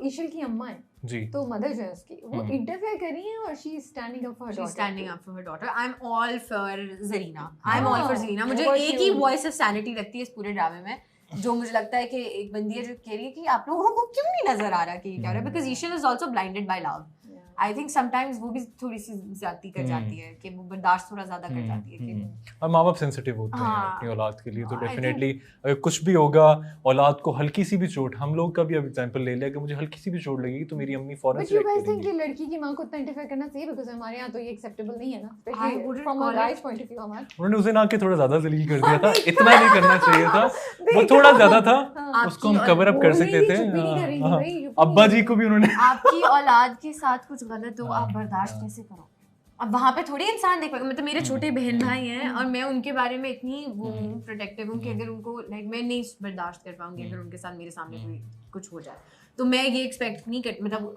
ईशल की अम्मा है जी, तो मदर जो है उसकी वो इंटरफेयर कर रही है और she is standing up for her daughter. Standing up for her daughter. I am all for Zarina, I am all for Zarina. मुझे What एक she he would- voice of sanity लगती है इस पूरे ड्रामे में, जो मुझे लगता है कि एक बंदी है जो कह रही है कि आप लोगों को क्यों नहीं नजर आ रहा कि क्या हो रहा है, because Ishal is also blinded by love. I think sometimes वो भी थोड़ी सी ज्यादती कर जाती है कि वो बर्दाश्त थोड़ा ज्यादा कर जाती है कि और माँ बाप सेंसिटिव होते हैं हाँ। अपनी औलाद के लिए, तो I डेफिनेटली अगर कुछ भी होगा औलाद को हल्की सी भी चोट, हम लोग का भी अब एग्जांपल ले लिया कि मुझे हल्की सी भी चोट लगेगी तो मेरी अम्मी फौरन बट से यू react गाइस थिंक कि करेंगी। लड़की की मां को इतना इंटरफेयर करना चाहिए? बिकॉज़ हमारे यहाँ तो ये एक्सेप्टेबल नहीं है ना, I specially wouldn't from a call it- guys point of view. हमारा उन्होंने उस दिन आके थोड़ा ज्यादा जलील कर दिया था, इतना नहीं करना चाहिए था, वो थोड़ा ज्यादा था, उसको हम कवर अप कर सकते थे। अब्बा जी को भी उन्होंने आपकी औलाद के साथ कुछ गलत हो आप बर्दाश्त कैसे करो? अब वहाँ पे थोड़ी इंसान देख पाएगा। मतलब मेरे छोटे बहन भाई हैं और मैं उनके बारे में इतनी वो प्रोटेक्टिव हूँ कि अगर उनको लाइक मैं नहीं बर्दाश्त कर पाऊंगी अगर उनके साथ मेरे सामने कोई कुछ हो जाए, तो मैं ये एक्सपेक्ट नहीं कर, मतलब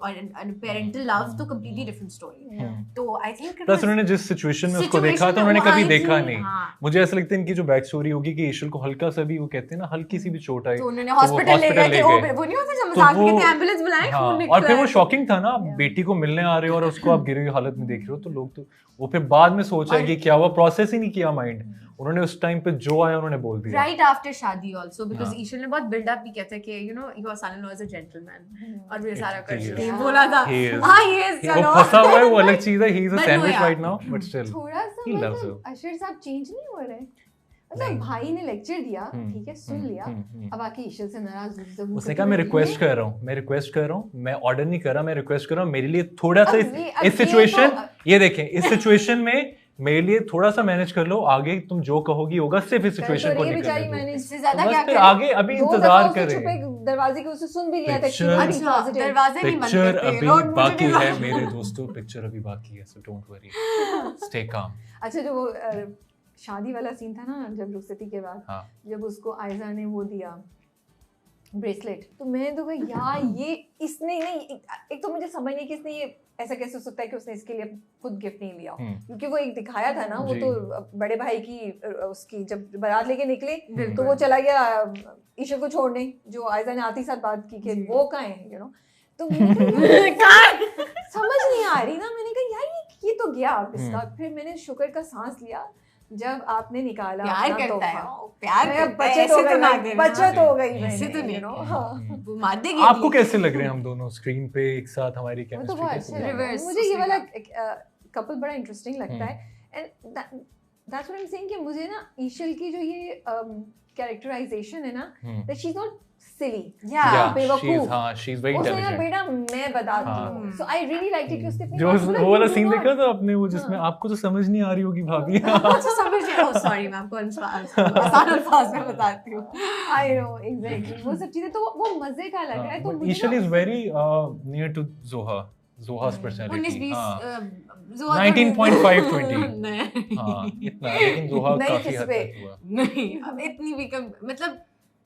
पेरेंटल लव तो कंप्लीटली डिफरेंट स्टोरी। तो आई थिंक प्लस उन्होंने जिस सिचुएशन में उसको देखा था उन्होंने कभी देखा नहीं। मुझे ऐसा लगता है इनकी जो बैक स्टोरी होगी कि ईशल को हल्का सा भी, वो कहते हैं ना, हल्की सी भी चोट आई तो उन्होंने तो वो हॉस्पिटल ले गए थे। गए। वो नहीं होता जब तो मजाक में वो- कहते हैं एम्बुलेंस बुलाएं, हाँ, खून निकला और फिर वो है। शॉकिंग था ना, आप बेटी को मिलने आ रहे हो और उसको आप गिरी हुई हालत में देख रहे हो, तो लोग तो वो फिर बाद में सोचा है कि क्या हुआ, प्रोसेस ही नहीं किया माइंड, उन्होंने उस टाइम पे जो आया उन्होंने बोल दिया। राइट आफ्टर शादी आल्सो, बिकॉज़ हाँ। ईशल ने बहुत बिल्डअप भी किया था कि you know your son in law is a gentleman, और ये सारा कर He के is. बोला था। He is. हाँ he is, वो चलो फंसा हुआ है, वो अलग चीज है, he is a But no, sandwich yeah. Right now, but still थोड़ा सा He loves मतलब अशर साहब चेंज नहीं हो रहे? मतलब नहीं। भाई ने लेक्चर दिया, ठीक है, सुन लिया, अब आके ईशल से नाराज जरूर उसने कहा मैं रिक्वेस्ट कर रहा हूँ, मैं रिक्वेस्ट कर रहा हूँ, मैं ऑर्डर नहीं कर रहा, मैं रिक्वेस्ट कर रहा हूँ, मेरे लिए थोड़ा सा अब ये इस सिचुएशन, तो- ये देखें इस सिचुएशन में मेरे लिए थोड़ा सा मैनेज कर लो, आगे तुम जो कहोगी होगा, सिर्फ इस सिचुएशन को ये नहीं बेचारी करने मैंने दो। इससे ज्यादा तो क्या बस फिर करें? आगे अभी दो इंतजार दफा कर उससे रहे हैं। छुपे दरवाजे के उससे सुन भी लिया था कि Picture- अभी अच्छा, positive। दरवाजे नहीं बंद पिक्चर करते अभी रोड मुझे बाकी नहीं है मालूम। मेरे दोस्तों, पिक्चर अभी बाकी है, so don't worry, stay calm. अच्छा, जो वो शादी वाला सीन था ना, जब रुखसती के बाद, हाँ। जब उसको आयजा ने वो दिया ब्रेसलेट, तो मैं तो कहा यार ये इसने नहीं, एक तो मुझे समझ नहीं कि इसने ये ऐसा कैसे हो सकता है कि उसने इसके लिए खुद गिफ्ट नहीं लिया, क्योंकि वो एक दिखाया था ना, वो जी। तो बड़े भाई की उसकी जब बारात लेके निकले तो वो चला गया ईशा को छोड़ने, जो आयजा ने आती साथ बात की कि वो कहाँ है, यू नो, तो मैंने कहा, समझ नहीं आ रही ना, मैंने कहा यार ये तो गया अब इसका। फिर मैंने शुक्र का सांस लिया जब आपने निकाला प्यार अपना करता है तोहफा। वो, प्यार मैं करता है, बचत हो ऐसे तो ना गई, देना। बचत हो गई ऐसे तो मैंने, नहीं। you know, हाँ। वो मार देगी आपको अगली। कैसे लग रहे हैं हम दोनों स्क्रीन पे एक साथ, हमारी वो तो केमिस्ट्री बहुत कैसे अच्छा लग रही है? लगा Reverse, मुझे, ये उसने वाला कपल बड़ा इंटरेस्टिंग लगता है, and that's what I am saying कि मुझे ना ईशल की जो ये कैरेक्टराइजेशन है ना, that she is not silly, Yeah, बेवकूफ, she's very उसने ना intelligent. बेटा मैं बताती हाँ। हूँ, सो आई रियली लाइक इट कि उसने अपनी जो बात बोला, वो वाला you do सीन not- देखा था आपने, वो जिसमें आपको तो समझ नहीं आ रही होगी भाभी, अच्छा समझ गए। ओह सॉरी मैं आपको आसान अल्फाज में बताती हूँ। I know, exactly, वो सब चीजें तो वो मजे का लग रहा है, तो मुझे ईशल ना is very near to Zoha's personality. 19-20 हाँ, Zoha 19.5-20. नहीं हाँ, इतना, लेकिन Zoha नहीं, काफी किस हद पे? तक हुआ। नहीं अब इतनी भी कम, मतलब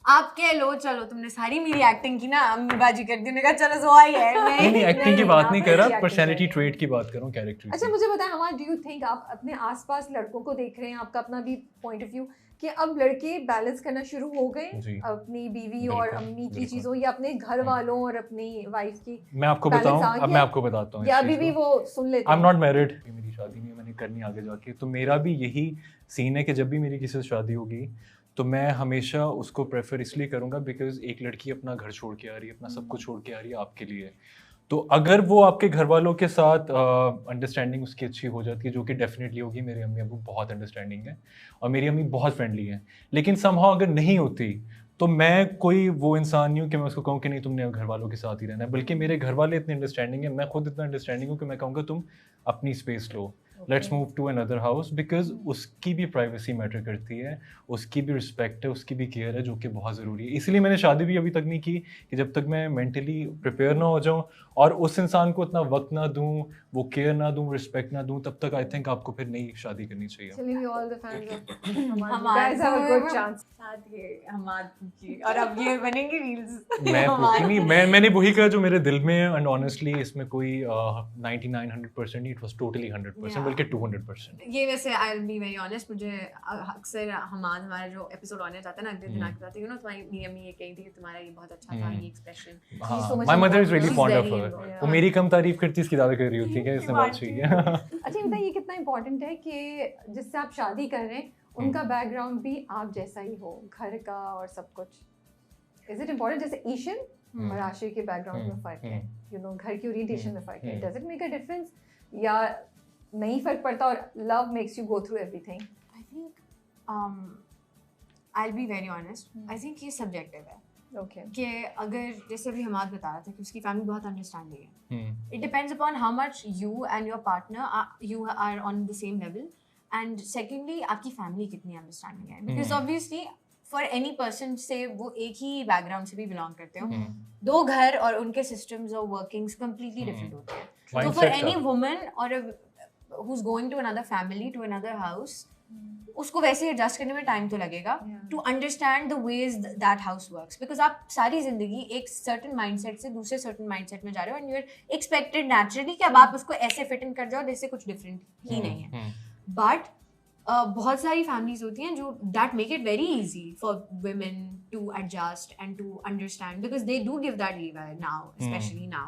आप कह लो चलो तुमने सारी मेरी एक्टिंग की ना अम्मीबाजी कर दी, मैंने कहा चलो Zoha ही है। नहीं नहीं, एक्टिंग की नहीं, बात आप नहीं अच्छी कर रहा, acting पर्सनैलिटी कर रहे ट्रेट की बात कर रहा हूँ, कैरेक्टर अच्छा मुझे बताएं हमारा, डू यू थिंक आप अपने आसपास लड़कों को देख रहे हैं, आपका अपना भी पॉइंट ऑफ व्यू, कि अब लड़के बैलेंस करना शुरू हो गए जी। अपनी बीवी और बिल्कुल, अम्मी की बिल्कुल। चीजों या अपने घर वालों और अपनी वाइफ की, मैं आपको balance बताऊं, आ अब गया? मैं आपको बताता हूँ या इस अभी चीज़ भी को। वो सुन लेते आई एम हैं? नॉट मैरिड, मेरी शादी नहीं, मैंने करनी आगे जाके, तो मेरा भी यही सीन है कि जब भी मेरी किसी से शादी होगी तो मैं हमेशा उसको प्रेफर इसलिए करूँगा बिकॉज एक लड़की अपना घर छोड़ के आ रही है, अपना सब कुछ छोड़ के आ रही है आपके लिए, तो अगर वो आपके घर वालों के साथ अंडरस्टैंडिंग उसकी अच्छी हो जाती है, जो कि डेफिनेटली होगी, मेरे अम्मी अबू बहुत अंडरस्टैंडिंग है और मेरी अम्मी बहुत फ्रेंडली है, लेकिन समहाउ अगर नहीं होती तो मैं कोई वो इंसान नहीं हूँ कि मैं उसको कहूँ कि नहीं तुमने घर वालों के साथ ही रहना है, बल्कि मेरे घर वाले इतने अंडरस्टैंडिंग है, मैं खुद इतना अंडरस्टैंडिंग हूँ कि मैं कहूँगा तुम अपनी स्पेस लो, let's move to another house, because उसकी भी प्राइवेसी मैटर करती है, उसकी भी रिस्पेक्ट है, उसकी भी केयर है, जो कि बहुत ज़रूरी है। इसलिए मैंने शादी भी अभी तक नहीं की कि जब तक मैं मेंटली प्रिपेयर ना हो जाऊँ और उस इंसान को इतना वक्त ना दूँ, वो केयर ना दूँ, रिस्पेक्ट ना दूँ, तब तक आई थिंक आपको फिर नई शादी करनी चाहिए। Actually, we all the fans of हमारे guys have a good chance. साथ ये हमारे की, और अब ये बनेंगी रील्स। मैंने वही कहा जो मेरे दिल में है, एंड ऑनेस्टली इसमें कोई 99-100% नहीं, इट वाज टोटली 100%, बल्कि 200%। ये वैसे I will be very honest, मुझे अक्सर हमारा जो एपिसोड होने जाता है ना अगले दिन आके बताते हैं, तुम्हारी मेरी अम्मी ये कही थी कि तुम्हारा ये बहुत अच्छा था, ये expression. so much my mother is really involved. Fond She's of very her. involved. वो मेरी कम तारीफ करती, इसकी ज्यादा कर रही होती है, इसने बात सही है। अच्छा ये बताइए ये कितना इम्पोर्टेंट है कि जिससे आप शादी कर रहे हैं उनका बैकग्राउंड भी आप जैसा ही हो, घर का और सब कुछ। Is it important? जैसे ईशन और आशिर के बैकग्राउंड में फर्क है, यू नो घर की ओरिएंटेशन में फर्क है, does it make a difference या नहीं फर्क पड़ता और love makes you go through everything? I think I will be very honest, I think ये सब्जेक्टिव है। ओके कि अगर जैसे अभी हमाद बता रहा था कि उसकी फैमिली बहुत अंडरस्टैंडिंग है, it depends upon how much you and your partner you are on the same level, and secondly आपकी फैमिली कितनी अंडरस्टैंडिंग है, because obviously for any person से वो एक ही बैकग्राउंड से भी बिलोंग करते हो, दो घर और उनके सिस्टम्स और वर्किंग्स कंप्लीटली डिफरेंट होते हैं। तो फॉर एनी वुमन और who's going to another family, to another house, उसको वैसे एडजस्ट करने में टाइम तो लगेगा to understand the ways that house works, because आप सारी जिंदगी एक सर्टन माइंडसेट से दूसरे सर्टन माइंडसेट में जा रहे हो and you are expected naturally कि अब आप उसको ऐसे फिट इन कर जाओ जैसे कुछ डिफरेंट ही नहीं है। बट बहुत सारी फैमिलीज होती हैं जो that make it very easy for women to adjust and to understand, because they do give that leeway now, especially now,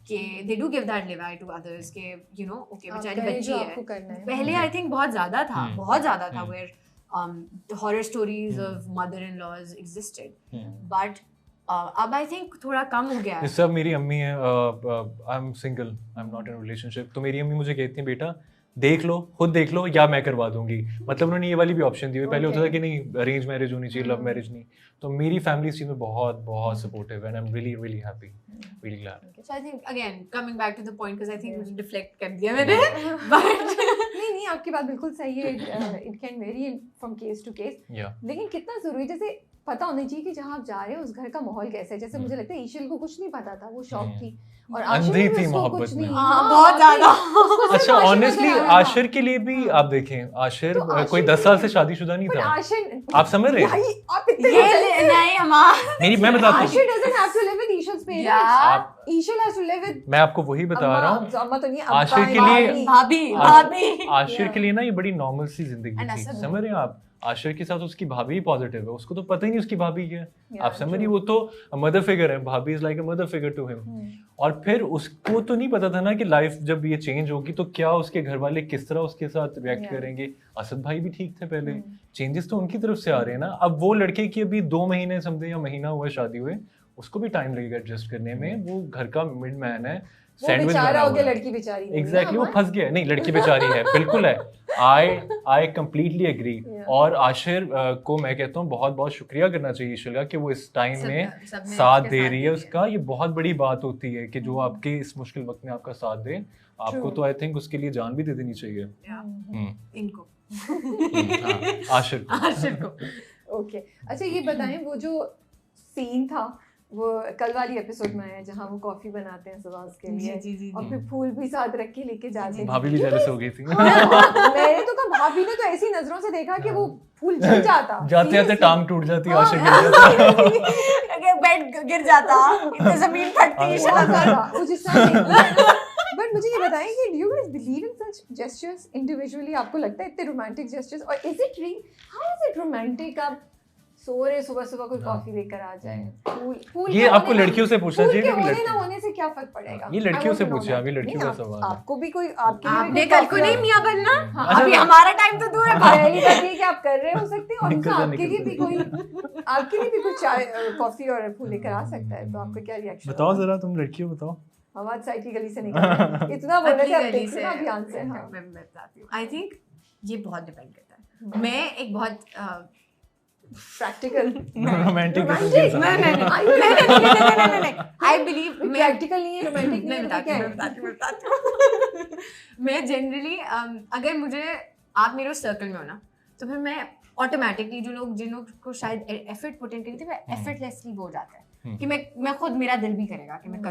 कि they do give that leeway to others कि you know okay बेचारी बच्ची है। पहले I think बहुत ज़्यादा था where the horror stories of mother-in-laws existed, but अब I think थोड़ा कम हो गया है। सब मेरी अम्मी है, I am single, I am not in relationship, तो मेरी अम्मी मुझे कहती है बेटा देख लो, खुद देख लो या मैं करवा दूंगी। मतलब उन्होंने ये वाली भी ऑप्शन दी हुई। पहले होता था कि नहीं अरेंज मैरिज होनी चाहिए, लव मैरिज नहीं। तो मेरी फैमिली इस चीज़ में बहुत बहुत सपोर्टिव है and I am really really happy, really glad. So I think again coming back to the point, because I think मुझे deflect कर दिया मैंने, but नहीं आपकी बात बिल्कुल सही है, it can vary from case to case, लेकिन कितना जरूरी जैसे पता होना चाहिए कि जहाँ आप जा रहे हो उस घर का माहौल कैसा है। जैसे मुझे लगता है ईशल को कुछ नहीं पता था, वो शौक थी और अंधी थी उसको मोहब्बत कुछ में। नहीं, बहुत ज्यादा। अच्छा ऑनेस्टली आशिर के लिए भी आप देखें, आशिर कोई 10 साल से शादीशुदा नहीं था। आप समझ रहे हैं? ये नहीं हमारा मेरी मैं बताता हूँ, Ashir doesn't have to live with Ishal's parents. Ishal has to live with मैं आपको वही बता रहा हूँ। अम्मा तो नहीं, आशिर के लिए भाभी आशिर के लिए ना ये बड़ी नॉर्मल सी जिंदगी And थी, असद समझ रहे हैं आप? आशिर के साथ उसकी भाभी पॉजिटिव है, उसको तो पता ही नहीं उसकी भाभी क्या है। आप समझ रही, वो तो मदर फिगर है, भाभी is like a mother figure to him. और फिर उसको तो नहीं पता था ना कि लाइफ जब ये चेंज होगी तो क्या उसके घर वाले किस तरह उसके साथ रिएक्ट करेंगे। असद भाई भी ठीक थे पहले, चेंजेस तो उनकी तरफ से आ रहे हैं ना। अब वो लड़के की अभी 2 महीने समझे या महीना हुआ शादी हुए, उसको भी टाइम लगेगा एडजस्ट करने में। वो घर का मिड मैन है, सैंडविच बना हुआ है। लड़की बेचारी एग्जैक्टली वो फंस गया। नहीं लड़की बेचारी है, बिल्कुल है। I completely agree. और आशिर को मैं कहता हूँ बहुत बहुत शुक्रिया करना चाहिए ईशल का कि वो इस टाइम में साथ दे रही है उसका। ये बहुत बड़ी बात होती है कि जो आपके इस मुश्किल वक्त में आपका साथ दे। आपको तो आई थिंक उसके लिए जान भी दे देनी चाहिए इनको आशिर को। ओके अच्छा ये बताएं, वो जो सीन था वो कल वाली एपिसोड में है जहाँ वो कॉफी बनाते हैं सुभाष के लिए और फिर फूल भी साथ रख के लेके जाते हैं। भाभी भी जेलस हो गई थी। मैंने तो कहा भाभी ने तो ऐसी नजरों से देखा कि वो फूल जल जाता, जाते जाते टांग टूट जाती, आशिक गिर जाता, बेड गिर जाता, जमीन फटती। बट मुझे ये बताएं कि do you guys believe in such gestures individually? आपको लगता है इतने रोमांटिक जेस्चर्स? और is it real, how is it romantic? आप सो रहे सुबह सुबह कोई कॉफी लेकर आ जाए, फूल ये आपको लड़कियों से पूछना चाहिए कि होने ना होने से क्या फर्क पड़ेगा? ये लड़कियों से पूछिए, अभी लड़कियों का सवाल है। आपको भी कोई आपने कल को नहीं मियां बनना, अभी हमारा टाइम तो दूर है। पहली बात ये कि आप कर रहे हो सकते हैं और उनका आपके लिए भी कोई चाय कॉफी और फूल लेकर आ सकता है। तो आपका क्या रिएक्शन? बताओ जरा, तुम लड़कियों बताओ। आवाज साइड की गली से निकल इतना बोलने से अब देखना अभियान से। मैं बताती हूँ, आई थिंक ये बहुत डिपेंड करता है। मैं एक बहुत practical romantic I believe practical नहीं है, रोमांटिक नहीं है। क्या है? मैं जनरली अगर मुझे आप मेरे सर्कल में हो ना तो फिर मैं ऑटोमेटिकली जिन लोग को शायद एफर्ट पुट इन करी थी, मैं एफर्टलेसली हो जाता है कि मैं खुद, मेरा दिल भी करेगा कि मैं